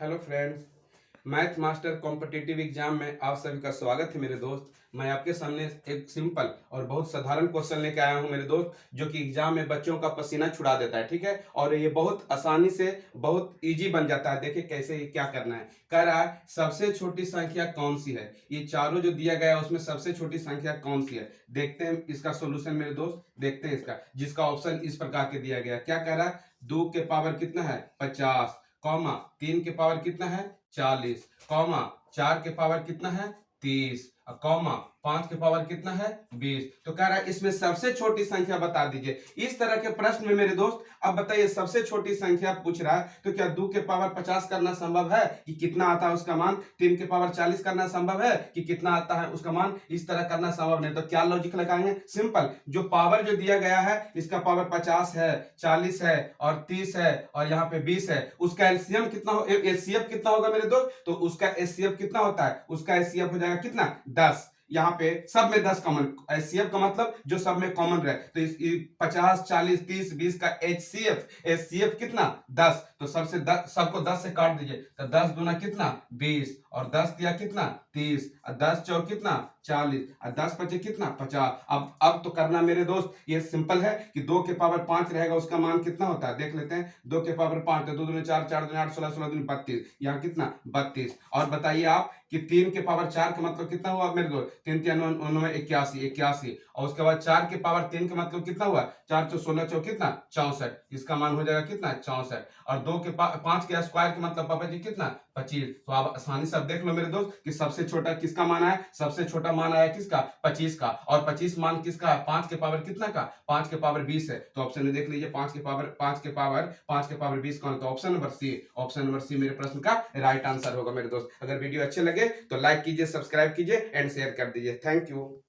Hello friends. Math master competitive exam में आप सभी का स्वागत है मेरे दोस्त। मैं आपके सामने एक सिंपल और बहुत साधारण क्वेश्चन लेके आया हूं मेरे दोस्त, जो कि एग्जाम में बच्चों का पसीना छुड़ा देता है। ठीक है, और ये बहुत आसानी से बहुत इजी बन जाता है। देखिए कैसे ये क्या करना है। कह रहा है सबसे छोटी संख्या कौन सी है। ये चारों जो दिया गया है उसमें सबसे छोटी संख्या कौन सी है। देखते हैं इसका सोल्यूशन मेरे दोस्त। देखते हैं इसका, जिसका ऑप्शन इस प्रकार के दिया गया है। क्या कह रहा है, 2 के पावर कितना है 50, कॉमा 3 के पावर कितना है 40, कॉमा 4 के पावर कितना है 30, कॉमा 5 के पावर कितना है 20। तो कह रहा है इसमें सबसे छोटी संख्या बता दीजिए। इस तरह के प्रश्न में मेरे दोस्त अब बताइए, सबसे छोटी संख्या पूछ रहा है तो क्या 2 के पावर 50 करना संभव है कि कितना आता है उसका मान, 3 के पावर 40 करना संभव है कि कितना आता है उसका मान। इस तरह करना संभव नहीं। तो क्या लॉजिक लगाएंगे, सिंपल, जो पावर जो दिया गया है इसका पावर 50 है, 40 है और 30 है और यहाँ पे 20 है। उसका एलसीएम कितना हो, एचसीएफ कितना होगा मेरे दोस्त, तो उसका एचसीएफ कितना होता है, उसका एचसीएफ हो जाएगा कितना 10। यहाँ पे सब में 10 कॉमन, एचसीएफ का मतलब जो सब में कॉमन रहे। तो इस 50 40 30 20 का एचसीएफ एचसीएफ कितना 10। तो सबसे 10, सबको 10 से काट दीजिए। तो 10 दूना कितना 20 और 10 दिया कितना 30 और 10 चौक कितना 40 और 10 बचे कितना 50। अब तो करना मेरे दोस्त ये सिंपल है कि 2 के पावर 5 रहेगा उसका मान कितना होता है, देख लेते हैं। 2 के पावर 5 तो 2 दूनी 4, 4 दूनी 8, 16, 16 दूनी 32, यहाँ कितना 32। और बताइए आप कि 3 के पावर 4 का मतलब कितना हुआ मेरे दोस्त, 3 3 9 81 81। और उसके बाद 4 के पावर 3 का मतलब कितना हुआ, 4 चौ 16 चौ कितना 64, इसका मान हो जाएगा कितना 64। और 2 के 5 के स्क्वायर का मतलब पापा जी कितना 25। तो आप आसानी से देख लो मेरे दोस्त कि सबसे छोटा किसका मान आया, सबसे छोटा मान आया किसका 25 का। और 25 मान किसका है, 5 के पावर कितना का 5 के पावर 20 है। तो ऑप्शन में देख लीजिए 5 के पावर 20 कौन है, तो option number C, option number C मेरे प्रश्न का राइट आंसर होगा मेरे दोस्त। अगर वीडियो अच्छे लगे तो लाइक कीजिए, सब्सक्राइब कीजिए एंड शेयर कर दीजिए। Thank you.